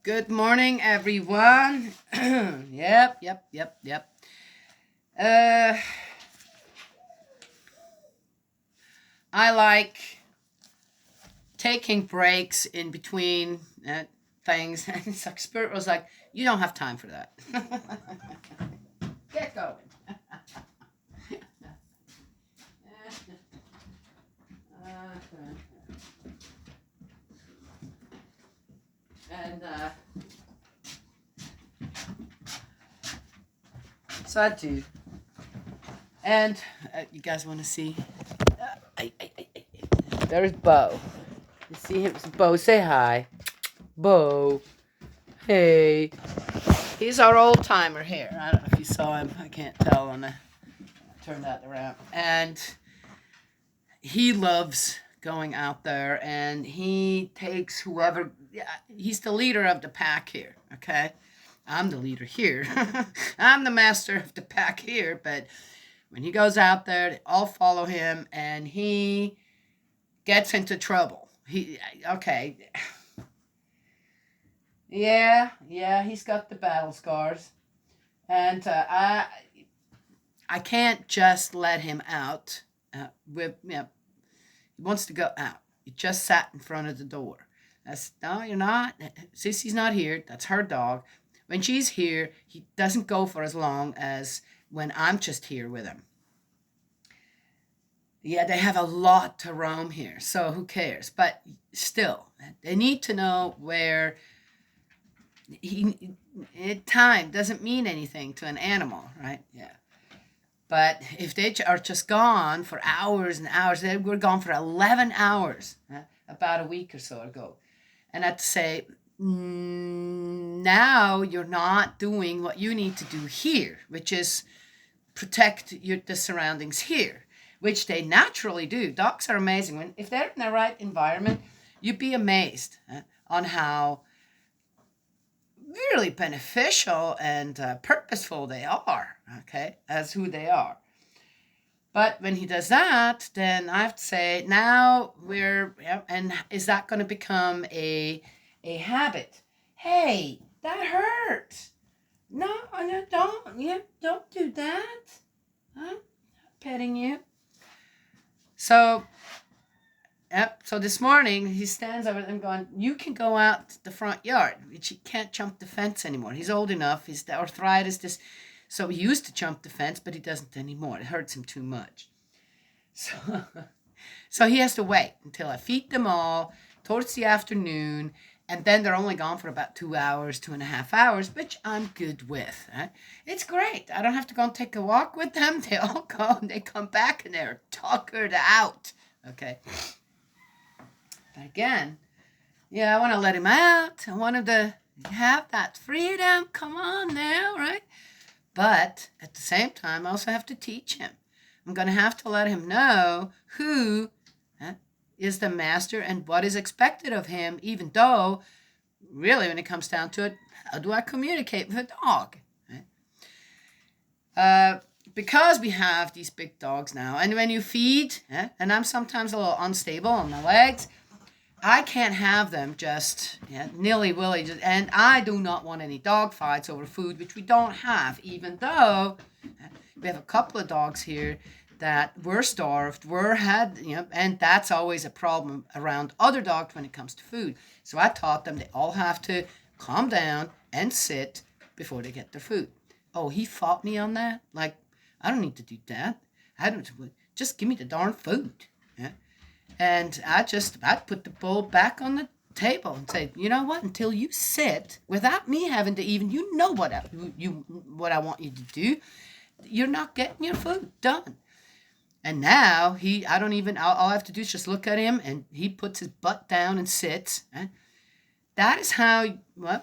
Good morning, everyone. Yep. Uh, I like taking breaks in between things. And it's like Spirit was like, "You don't have time for that. Get going." and so I do. And you guys want to see? There's Bo. You see him? Bo, say hi. Bo. Hey. He's our old timer here. I don't know if you saw him. I can't tell on the turn that around. And he loves going out there and he takes whoever, yeah, he's the leader of the pack here, okay? I'm the leader here. I'm the master of the pack here, but when he goes out there, they all follow him and he gets into trouble. Okay. Yeah, he's got the battle scars. And I can't just let him out. He wants to go out. He just sat in front of the door. No, you're not. Sissy's not here. That's her dog. When she's here, he doesn't go for as long as when I'm just here with him. Yeah, they have a lot to roam here, so who cares? But still, they need to know where time doesn't mean anything to an animal, right? Yeah. But if they are just gone for hours and hours, they were gone for 11 hours about a week or so ago. And I'd say, now you're not doing what you need to do here, which is protect the surroundings here, which they naturally do. Dogs are amazing. If they're in the right environment, you'd be amazed on how really beneficial and purposeful they are, okay, as who they are. But when he does that, then I have to say, now and is that going to become a habit? Hey, that hurts. No, don't do that. I'm petting you. So, yep. So this morning he stands over them going, "You can go out the front yard, which he can't jump the fence anymore. He's old enough. He's the arthritis. So he used to jump the fence, but he doesn't anymore. It hurts him too much. So, so he has to wait until I feed them all towards the afternoon, and then they're only gone for about 2 hours, 2.5 hours, which I'm good with. It's great. I don't have to go and take a walk with them. They all go and they come back and they're tuckered out. Okay. But again, yeah, I want to let him out. I want him to have that freedom. Come on now, right? But at the same time, I also have to teach him. I'm going to have to let him know who is the master and what is expected of him, even though, really, when it comes down to it, how do I communicate with a dog? Because we have these big dogs now, and when you feed, and I'm sometimes a little unstable on my legs, I can't have them just nilly-willy. And I do not want any dog fights over food, which we don't have, even though we have a couple of dogs here that were starved, and that's always a problem around other dogs when it comes to food. So I taught them they all have to calm down and sit before they get their food. Oh, he fought me on that? Like, I don't need to do that. I don't just give me the darn food. Yeah. And I'd put the bowl back on the table and say, you know what? Until you sit, without me having to even, what I want you to do, you're not getting your food done. And now all I have to do is just look at him, and he puts his butt down and sits. That is how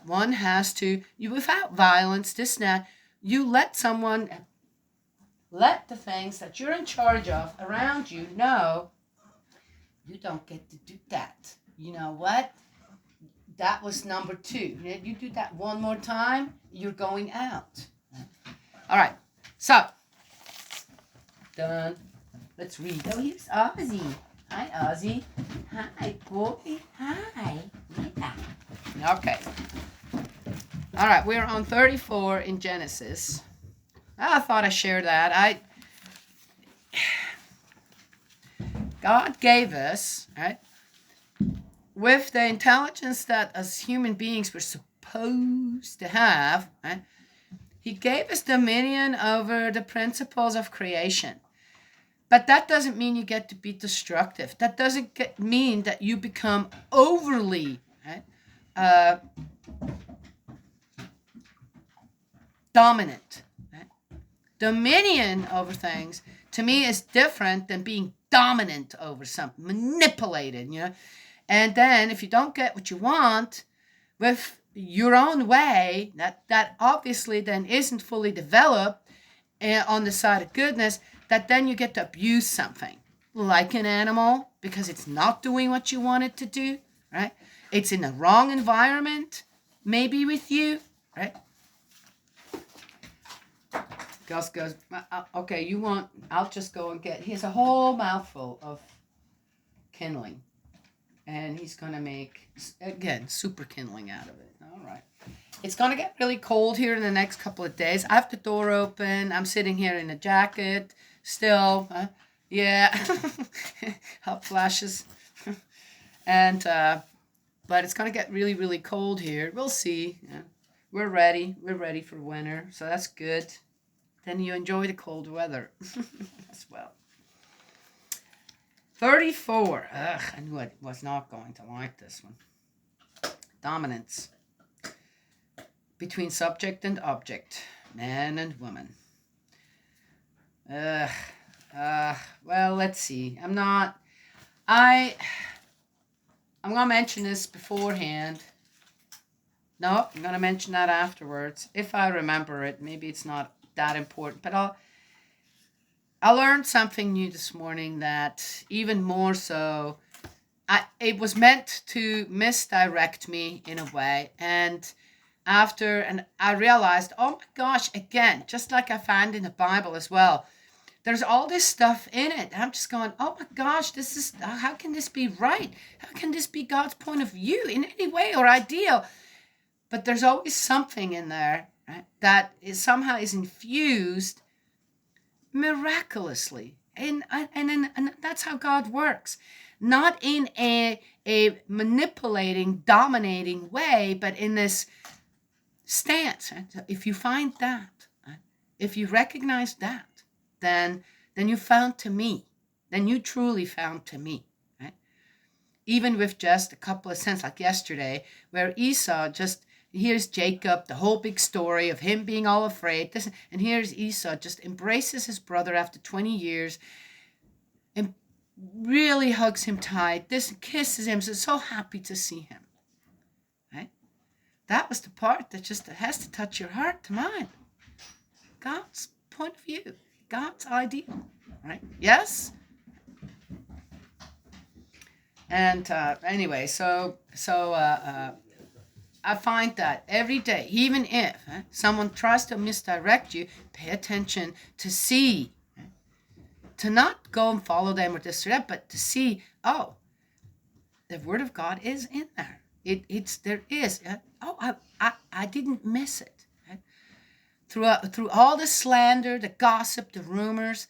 one has to, without violence, this and that, you let the things that you're in charge of around you know you don't get to do that. You know what? That was number 2. You do that one more time, you're going out. All right. So, done. Let's read. Oh, here's Ozzy. Hi, Ozzy. Hi, boy. Hi. Yeah. Okay. All right, we're on 34 in Genesis. I thought I'd share that. God gave us, right, with the intelligence that as human beings we're supposed to have, right? He gave us dominion over the principles of creation. But that doesn't mean you get to be destructive. That doesn't mean that you become overly, right, dominant. Right? Dominion over things, to me, is different than being dominant over something, manipulated, And then if you don't get what you want with your own way, that obviously then isn't fully developed on the side of goodness, that then you get to abuse something like an animal because it's not doing what you want it to do, right? It's in the wrong environment, maybe with you, right? Gus goes, okay, I'll just go and he has a whole mouthful of kindling. And he's going to make, again, super kindling out of it. All right. It's going to get really cold here in the next couple of days. I have the door open. I'm sitting here in a jacket still. Yeah. Hot flashes. And, but it's going to get really, really cold here. We'll see. Yeah. We're ready. We're ready for winter. So that's good. Then you enjoy the cold weather as well. 34. Ugh, I knew I was not going to like this one. Dominance. Between subject and object. Man and woman. Well, let's see. I'm going to mention this beforehand. No, I'm going to mention that afterwards. If I remember it. Maybe it's not that important. But I learned something new this morning that even more so, it was meant to misdirect me in a way. And I realized, oh my gosh, again, just like I found in the Bible as well, there's all this stuff in it. I'm just going, oh my gosh, how can this be right? How can this be God's point of view in any way or ideal? But there's always something in there, right, that somehow is infused miraculously, and that's how God works, not in a manipulating, dominating way, but in this stance. Right? If you find that, right? If you recognize that, then you found to me. Then you truly found to me. Right? Even with just a couple of cents, like yesterday, where Esau just. Here's Jacob, the whole big story of him being all afraid. And here's Esau, just embraces his brother after 20 years and really hugs him tight. Kisses him, so happy to see him. Right? That was the part that just has to touch your heart to mind. God's point of view, God's ideal. Right? Yes? And anyway, so I find that every day, even if someone tries to misdirect you, pay attention to see, to not go and follow them or this or that, but to see, oh, the Word of God is in there. There is. I didn't miss it. Through all the slander, the gossip, the rumors,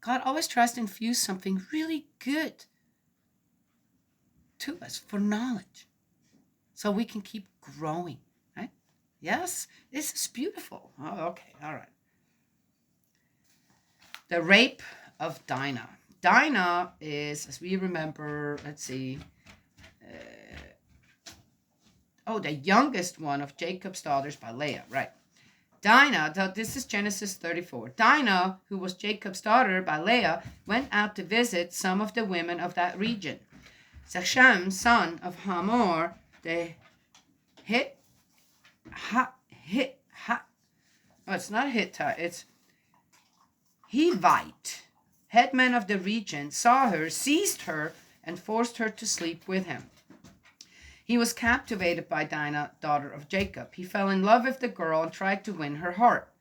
God always tries to infuse something really good to us for knowledge, so we can keep growing, right? Yes, this is beautiful. Oh, okay, all right. The rape of Dinah. Dinah is, as we remember, let's see, the youngest one of Jacob's daughters by Leah, right? Dinah, this is Genesis 34. Dinah, who was Jacob's daughter by Leah, went out to visit some of the women of that region. Shechem, son of Hamor, the it's not Hittite, it's Hivite, headman of the region, saw her, seized her, and forced her to sleep with him. He was captivated by Dinah, daughter of Jacob. He fell in love with the girl and tried to win her heart.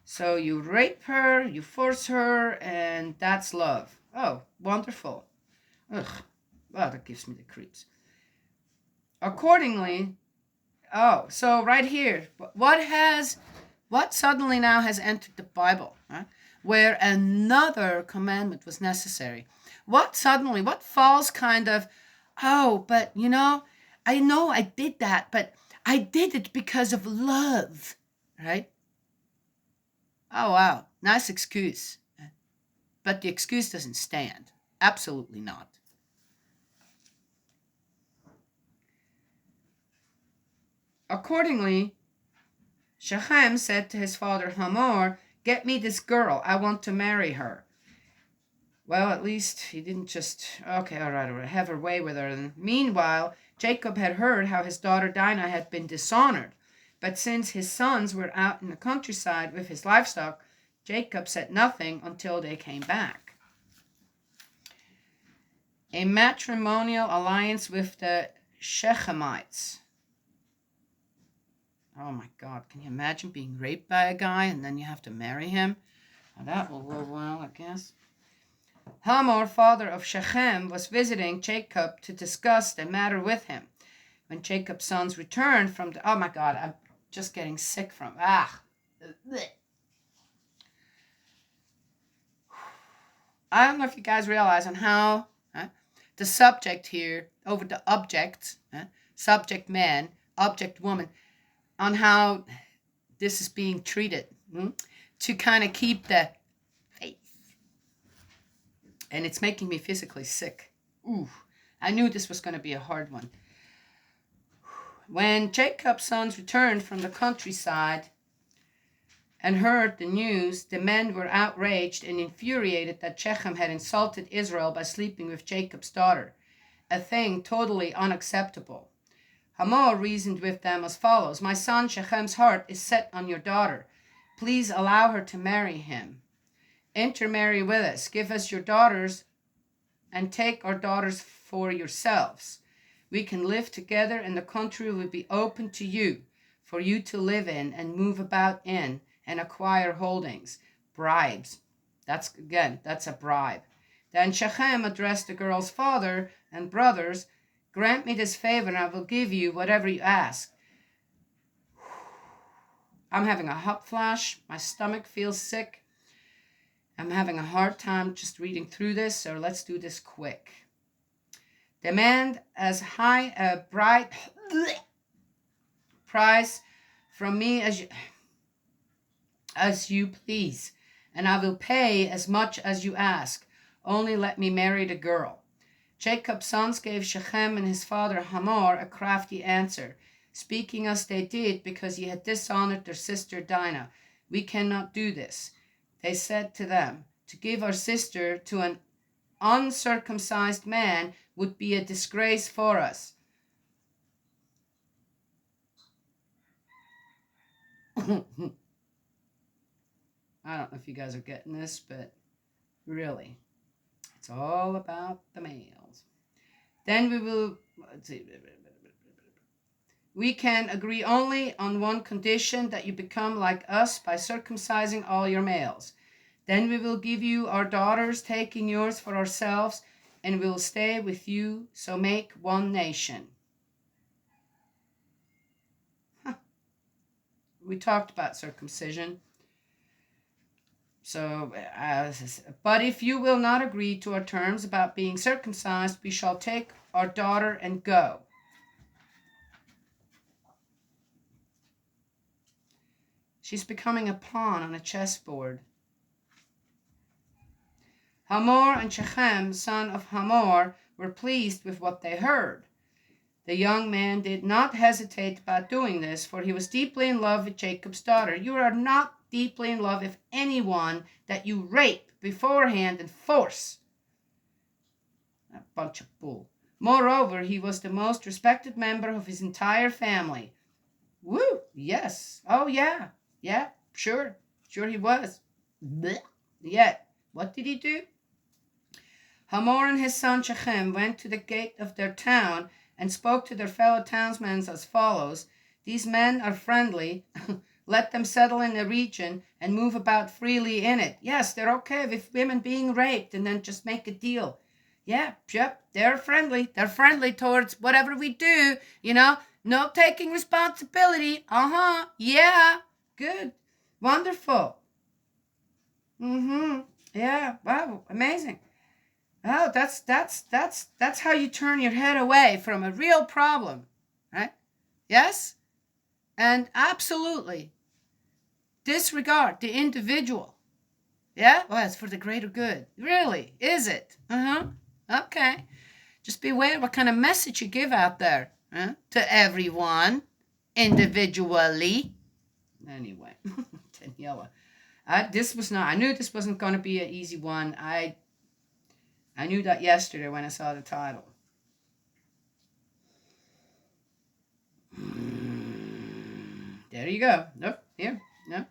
So you rape her, you force her, and that's love. Oh, wonderful. Ugh, well, that gives me the creeps. Accordingly, Oh, so right here, what suddenly now has entered the Bible, huh? Where another commandment was necessary? What false kind of, oh, but I know I did that, but I did it because of love, right? Oh, wow, nice excuse. But the excuse doesn't stand. Absolutely not. Accordingly, Shechem said to his father Hamor, "Get me this girl. I want to marry her." Well, at least he didn't just, okay, all right, have her way with her. And meanwhile, Jacob had heard how his daughter Dinah had been dishonored. But since his sons were out in the countryside with his livestock, Jacob said nothing until they came back. A matrimonial alliance with the Shechemites. Oh my God, can you imagine being raped by a guy and then you have to marry him? Well, that will go well, I guess. Hamor, father of Shechem, was visiting Jacob to discuss the matter with him. When Jacob's sons returned from the... Oh my God, I'm just getting sick from... I don't know if you guys realize on how the subject here over the object, subject man, object woman, on how this is being treated to kind of keep the faith. And it's making me physically sick. Ooh, I knew this was going to be a hard one. When Jacob's sons returned from the countryside and heard the news, the men were outraged and infuriated that Shechem had insulted Israel by sleeping with Jacob's daughter, a thing totally unacceptable. Hamor reasoned with them as follows: "My son Shechem's heart is set on your daughter. Please allow her to marry him. Intermarry with us. Give us your daughters and take our daughters for yourselves. We can live together and the country will be open to you, for you to live in and move about in and acquire holdings." Bribes. That's a bribe. Then Shechem addressed the girl's father and brothers, "Grant me this favor and I will give you whatever you ask." I'm having a hot flash. My stomach feels sick. I'm having a hard time just reading through this, so let's do this quick. Demand as high a bright price from me as you please, and I will pay as much as you ask. Only let me marry the girl. Jacob's sons gave Shechem and his father Hamor a crafty answer, speaking as they did because he had dishonored their sister Dinah. "We cannot do this," they said to them. "To give our sister to an uncircumcised man would be a disgrace for us." I don't know if you guys are getting this, but really, it's all about the males. Then we can agree only on one condition: that you become like us by circumcising all your males. Then we will give you our daughters, taking yours for ourselves, and we will stay with you, so make one nation. We talked about circumcision. So, but if you will not agree to our terms about being circumcised, we shall take our daughter and go. She's becoming a pawn on a chessboard. Hamor and Shechem, son of Hamor, were pleased with what they heard. The young man did not hesitate about doing this, for he was deeply in love with Jacob's daughter. You are not deeply in love with anyone that you rape beforehand and force. A bunch of bull. Moreover, he was the most respected member of his entire family. Woo, yes. Oh, yeah. Yeah, sure. Sure he was. Blech. Yet, what did he do? Hamor and his son Shechem went to the gate of their town and spoke to their fellow townsmen as follows: "These men are friendly. Let them settle in the region and move about freely in it." Yes, they're okay with women being raped, and then just make a deal. Yep, they're friendly. They're friendly towards whatever we do, No taking responsibility. Yeah. Good. Wonderful. Yeah. Wow. Amazing. Oh, that's how you turn your head away from a real problem, right? Yes? And absolutely disregard the individual. Yeah? Well, it's for the greater good. Really? Is it? Okay. Just beware what kind of message you give out there, huh? To everyone individually. Anyway, Daniela, I knew this wasn't going to be an easy one. I knew that yesterday when I saw the title. There you go. Nope. Here. Nope.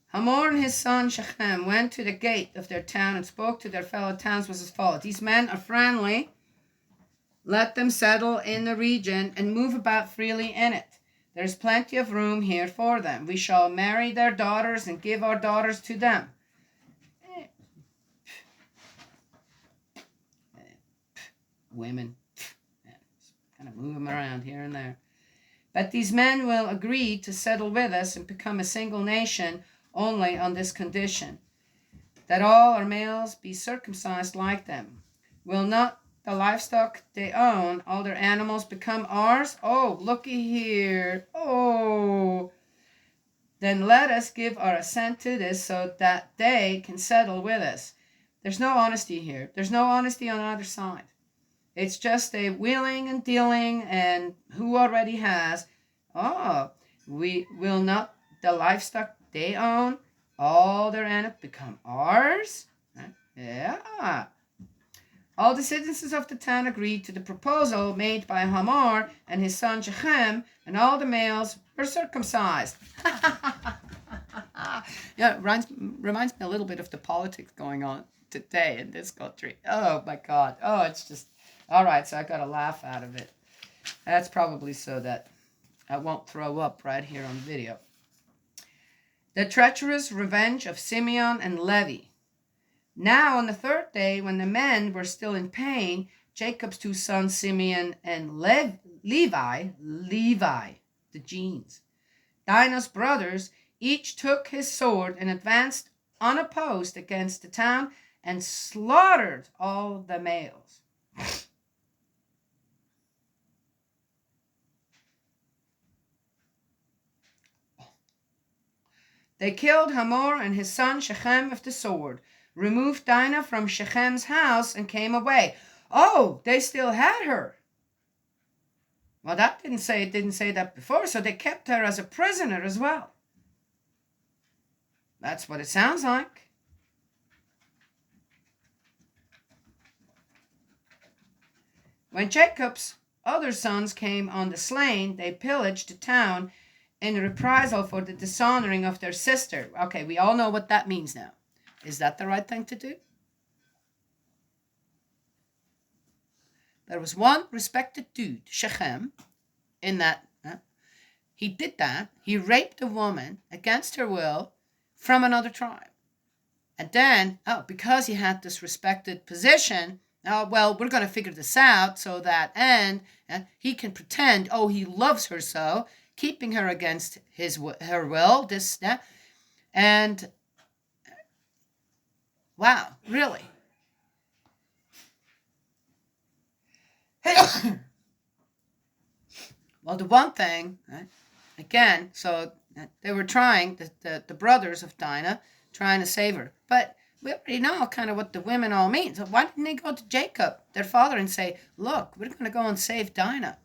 Hamor and his son Shechem went to the gate of their town and spoke to their fellow townsmen as follows. These men are friendly. Let them settle in the region and move about freely in it. There's plenty of room here for them. We shall marry their daughters and give our daughters to them. Women. Kind of move them around here and there. But these men will agree to settle with us and become a single nation only on this condition, that all our males be circumcised like them. Will not the livestock they own, all their animals, become ours? Oh, looky here. Oh. Then let us give our assent to this so that they can settle with us. There's no honesty here. There's no honesty on either side. It's just a wheeling and dealing, and who already has. Oh, we will not the livestock they own, all their animals, become ours? Yeah. All the citizens of the town agreed to the proposal made by Hamor and his son Shechem, and all the males were circumcised. Yeah, it reminds me a little bit of the politics going on today in this country. Oh my God. Oh, it's just, all right, so I got a laugh out of it. That's probably so that I won't throw up right here on video. The treacherous revenge of Simeon and Levi. Now on the third day, when the men were still in pain, Jacob's two sons, Simeon and Levi, the genes, Dinah's brothers, each took his sword and advanced unopposed against the town and slaughtered all the males. They killed Hamor and his son Shechem with the sword, removed Dinah from Shechem's house, and came away. Oh, they still had her. Well, that didn't say that before, so they kept her as a prisoner as well. That's what it sounds like. When Jacob's other sons came on the slain, they pillaged the town in reprisal for the dishonoring of their sister. Okay, we all know what that means now. Is that the right thing to do? There was one respected dude, Shechem, in that. He did that. He raped a woman against her will from another tribe. And then, because he had this respected position, well, we're going to figure this out so that, and he can pretend, he loves her so, keeping her against her will, and wow, really? Well, the one thing, right, again, so they were trying, the brothers of Dinah, trying to save her. But we already know kind of what the women all mean. So why didn't they go to Jacob, their father, and say, look, we're going to go and save Dinah?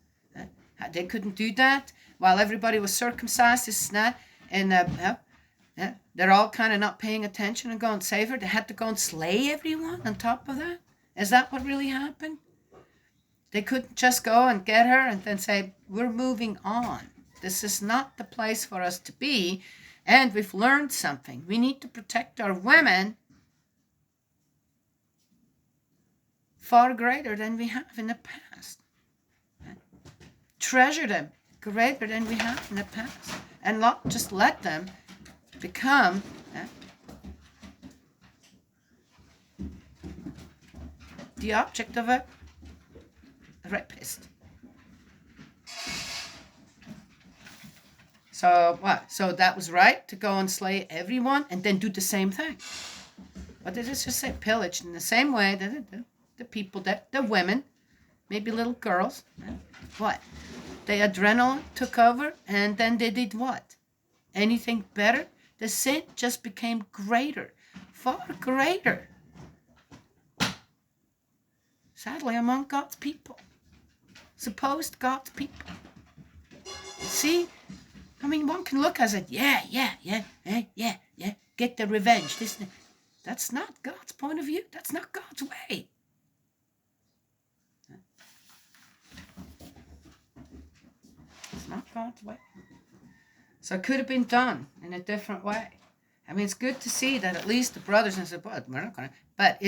They couldn't do that while everybody was circumcised, this and that. And they're all kind of not paying attention and going to save her. They had to go and slay everyone on top of that. Is that what really happened? They couldn't just go and get her and then say, we're moving on. This is not the place for us to be. And we've learned something. We need to protect our women far greater than we have in the past. Treasure them greater than we have in the past. And not just let them become the object of a rapist. So what? So that was right to go and slay everyone and then do the same thing. But it is just say pillaged in the same way that the people, that the women, maybe little girls, what? The adrenaline took over and then they did what? Anything better? The sin just became greater, far greater. Sadly, among God's people, supposed God's people. See, I mean, one can look at it, yeah, get the revenge. That's not God's point of view. That's not God's way. It's not God's way. So it could have been done in a different way. I mean, it's good to see that at least the brothers and said, well, we're not going to. But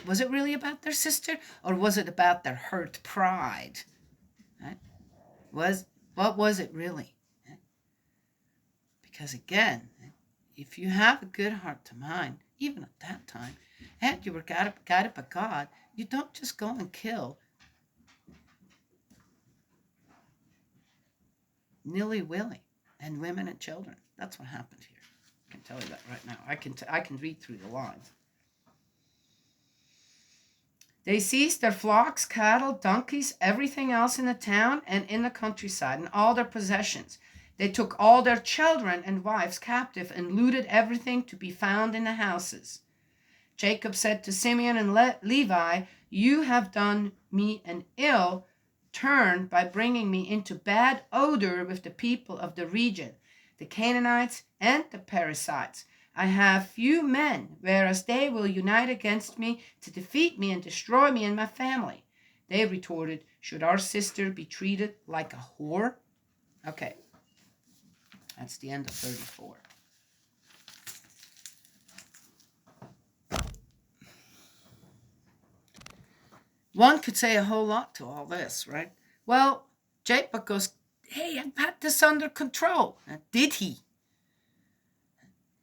was it really about their sister, or was it about their hurt pride? Right? What was it really? Because again, if you have a good heart to mind, even at that time, and you were guided by God, you don't just go and kill nilly-willy and women and children. That's what happened here. I can tell you that right now. I can read through the lines. They seized their flocks, cattle, donkeys, everything else in the town and in the countryside, and all their possessions. They took all their children and wives captive and looted everything to be found in the houses. Jacob said to Simeon and Levi, you have done me an ill turn by bringing me into bad odor with the people of the region, the Canaanites and the Perizzites. I have few men, whereas they will unite against me to defeat me and destroy me and my family. They retorted, should our sister be treated like a whore? Okay, that's the end of 34. One could say a whole lot to all this, right? Well, Jacob goes, hey, I've had this under control. Did he?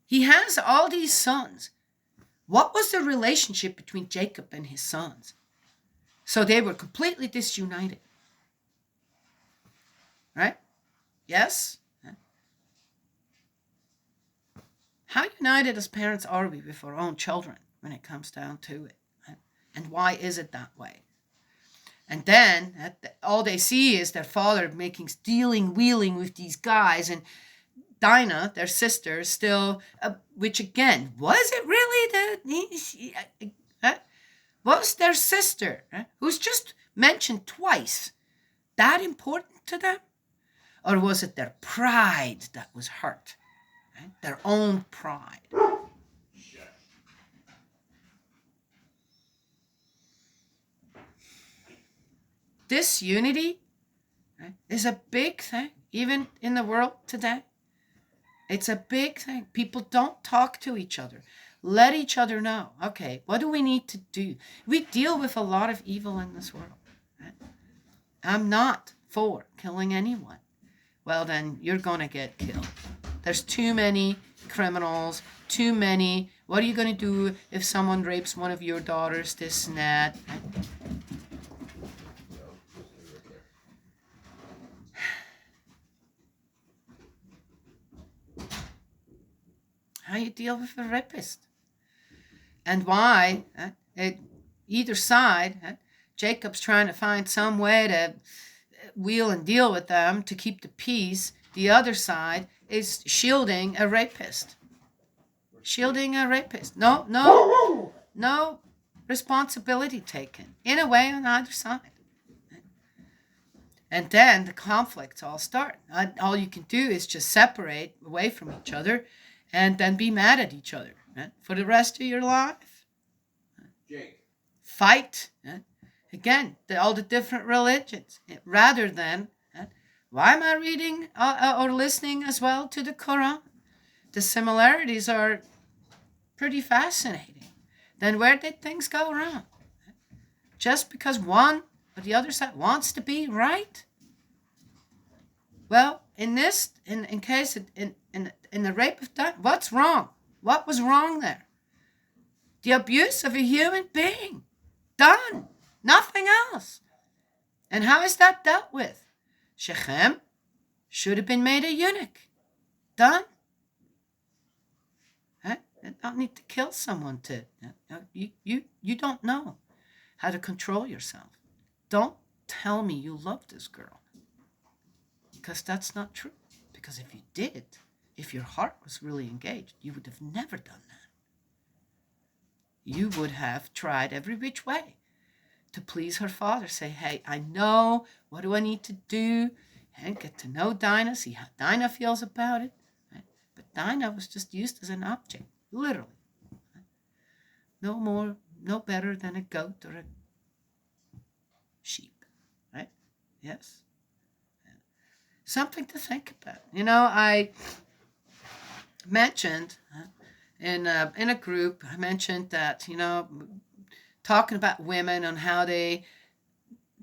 He has all these sons. What was the relationship between Jacob and his sons? So they were completely disunited. Right? Yes? How united as parents are we with our own children when it comes down to it? Right? And why is it that way? And then all they see is their father dealing, wheeling with these guys, and Dinah, their sister, still, which again, was it really was their sister, who's just mentioned twice, that important to them? Or was it their pride that was hurt? Right? Their own pride. Disunity, right, is a big thing, even in the world today. It's a big thing. People don't talk to each other. Let each other know, okay, what do we need to do? We deal with a lot of evil in this world. Right? I'm not for killing anyone. Well, then you're going to get killed. There's too many criminals, too many. What are you going to do if someone rapes one of your daughters, this and that? Right? How you deal with a rapist, and why either side, Jacob's trying to find some way to wheel and deal with them to keep the peace. The other side is shielding a rapist. No responsibility taken in a way on either side. And then the conflicts all start. All you can do is just separate away from each other and then be mad at each other, right, for the rest of your life. Jake. Fight. Again, all the different religions. Rather than, why am I reading or listening as well to the Quran? The similarities are pretty fascinating. Then where did things go wrong? Just because one or the other side wants to be right? Well, in case in the rape of Dinah, what's wrong? What was wrong there? The abuse of a human being. Done. Nothing else. And how is that dealt with? Shechem should have been made a eunuch. done. Right? You don't need to kill someone to. You don't know how to control yourself. Don't tell me you love this girl, because that's not true. Because if you did, if your heart was really engaged, you would have never done that. You would have tried every which way to please her father. Say, hey, I know, what do I need to do? And get to know Dinah, see how Dinah feels about it. Right? But Dinah was just used as an object, literally. Right? No more, no better than a goat or a sheep, right? Yes? Something to think about. I mentioned in a group, I mentioned that, talking about women and how they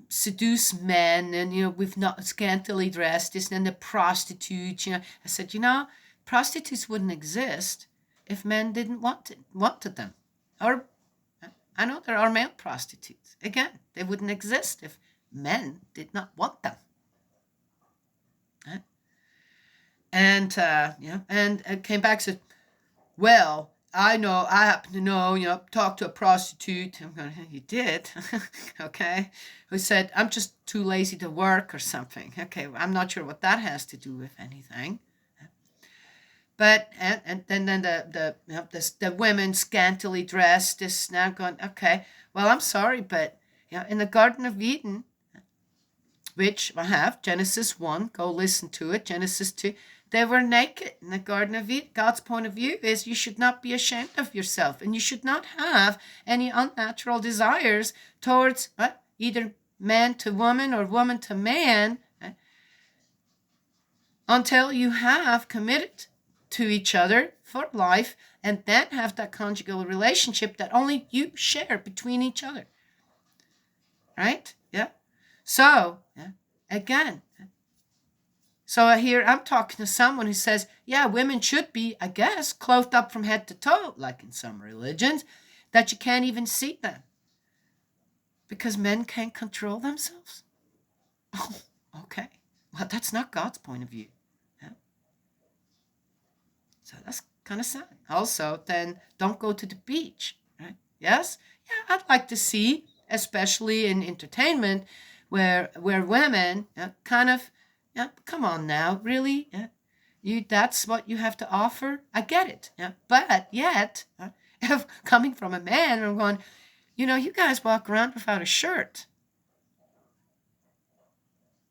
seduce men, and we've not scantily dressed this, and the prostitutes. I said, prostitutes wouldn't exist if men didn't wanted them. Or I know there are male prostitutes. Again, they wouldn't exist if men did not want them. Right? And and came back and said, well, I happen to know, talk to a prostitute. I'm going, you did? Okay. Who said, I'm just too lazy to work or something. Okay, well, I'm not sure what that has to do with anything. But, and then the women scantily dressed is now going, okay, well, I'm sorry, but in the Garden of Eden, which I have, Genesis 1, go listen to it, Genesis 2, they were naked in the Garden of Eden. God's point of view is you should not be ashamed of yourself, and you should not have any unnatural desires towards either man to woman or woman to man until you have committed to each other for life, and then have that conjugal relationship that only you share between each other. Right? Yeah. So, again, so here I'm talking to someone who says, yeah, women should be, I guess, clothed up from head to toe, like in some religions, that you can't even see them. Because men can't control themselves? Oh, okay. Well, that's not God's point of view. Yeah? So that's kind of sad. Also, then don't go to the beach, right? Yes? Yeah, I'd like to see, especially in entertainment, where women kind of, come on now, really? That's what you have to offer? I get it. But yet, if coming from a man, I'm going, you guys walk around without a shirt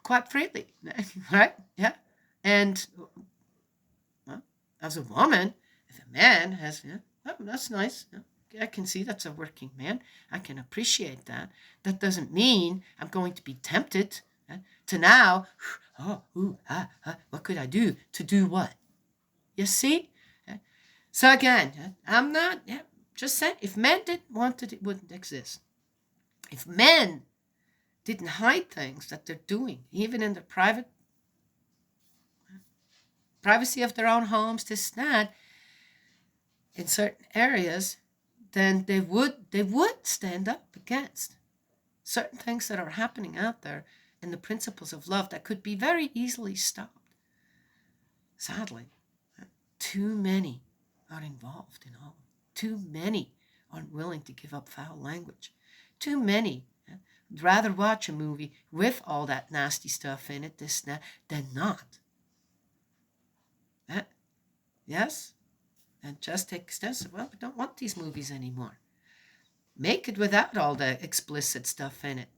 quite freely, right? Yeah. And as a woman, if a man has, that's nice. I can see that's a working man. I can appreciate that. That doesn't mean I'm going to be tempted to now, what could I do? To do what? You see? So again, I'm not, just saying, if men didn't want it, it wouldn't exist. If men didn't hide things that they're doing, even in their privacy of their own homes, this, that, in certain areas, then they would stand up against certain things that are happening out there in the principles of love that could be very easily stopped. Sadly, too many are involved in all. Too many aren't willing to give up foul language. Too many would rather watch a movie with all that nasty stuff in it, this, that, than not. Yes? And just take steps. Well, we don't want these movies anymore. Make it without all the explicit stuff in it.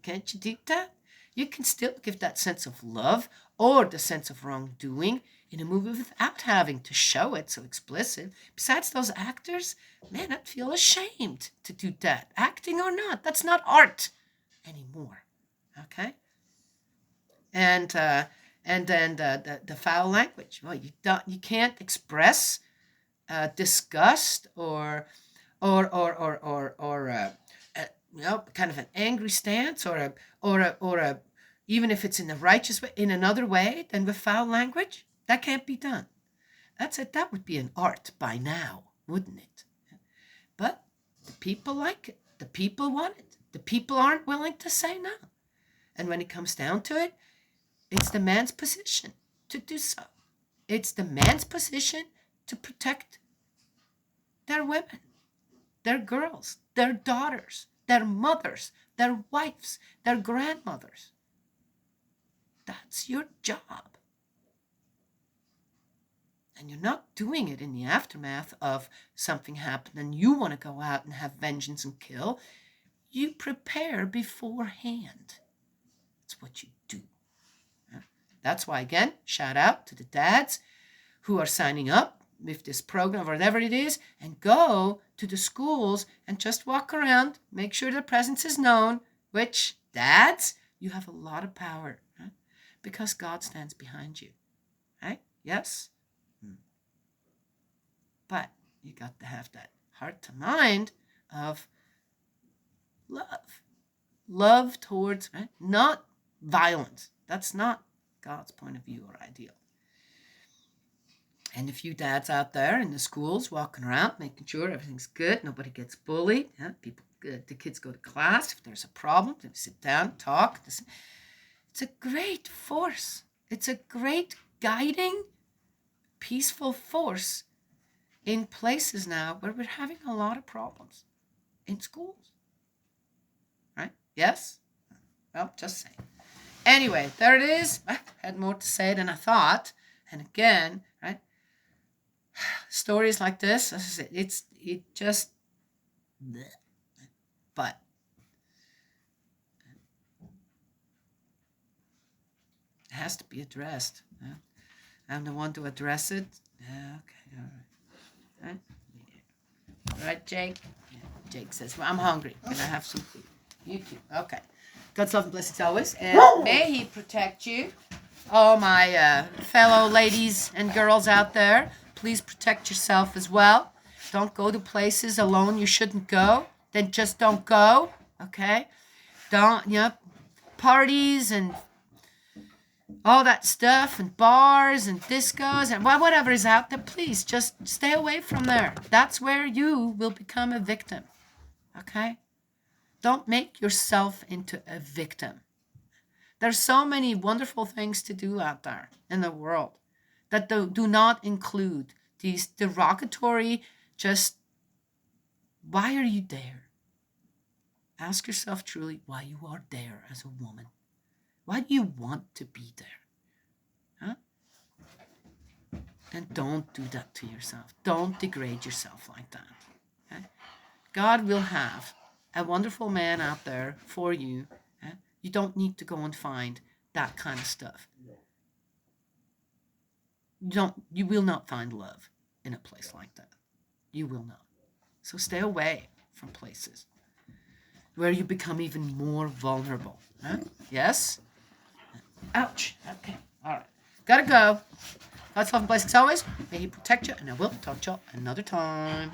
Can't you do that? You can still give that sense of love or the sense of wrongdoing in a movie without having to show it so explicit. Besides, those actors, man, I'd feel ashamed to do that. Acting or not, that's not art anymore. Okay? And then the foul language. Well, you can't express disgust or kind of an angry stance or a even if it's in the righteous way, in another way than with foul language. That can't be done. That's it. That would be an art by now, wouldn't it? But the people like it. The people want it. The people aren't willing to say no. And when it comes down to it, it's the man's position to do so. It's the man's position to protect their women, their girls, their daughters, their mothers, their wives, their grandmothers. That's your job. And you're not doing it in the aftermath of something happened and you want to go out and have vengeance and kill. You prepare beforehand. That's what you do. That's why, again, shout out to the dads who are signing up with this program or whatever it is, and go to the schools and just walk around, make sure the presence is known, which, dads, you have a lot of power, right? Because God stands behind you, right? Yes? But you got to have that heart to mind of love. Love towards, right? Not violence. That's not God's point of view or ideal. And if you dads out there in the schools walking around, making sure everything's good, nobody gets bullied, the kids go to class, if there's a problem, they sit down, talk. It's a great force. It's a great guiding, peaceful force in places now where we're having a lot of problems in schools. Right? Yes? Well, just saying. Anyway, there it is. I had more to say than I thought. And again, right? Stories like this, it just, bleh. But it has to be addressed. Yeah? I'm the one to address it. Yeah, okay, all right. Right? Yeah. Right, Jake? Yeah. Jake says, well, I'm hungry. Can I have some food? You too. Okay. God's love and blessings always. And may He protect you. All my fellow ladies and girls out there, please protect yourself as well. Don't go to places alone you shouldn't go. Then just don't go. Okay? Don't, parties and all that stuff and bars and discos and whatever is out there, please just stay away from there. That's where you will become a victim. Okay? Don't make yourself into a victim. There's so many wonderful things to do out there in the world that do not include these derogatory, just, why are you there? Ask yourself truly why you are there as a woman. Why do you want to be there? Huh? And don't do that to yourself. Don't degrade yourself like that. Okay? God will have a wonderful man out there for you. Okay? You don't need to go and find that kind of stuff. You will not find love in a place like that. You will not. So stay away from places where you become even more vulnerable. Huh? Yes? Ouch. Okay. All right. Gotta go. God's love and blessings always. May He protect you, and I will talk to you another time.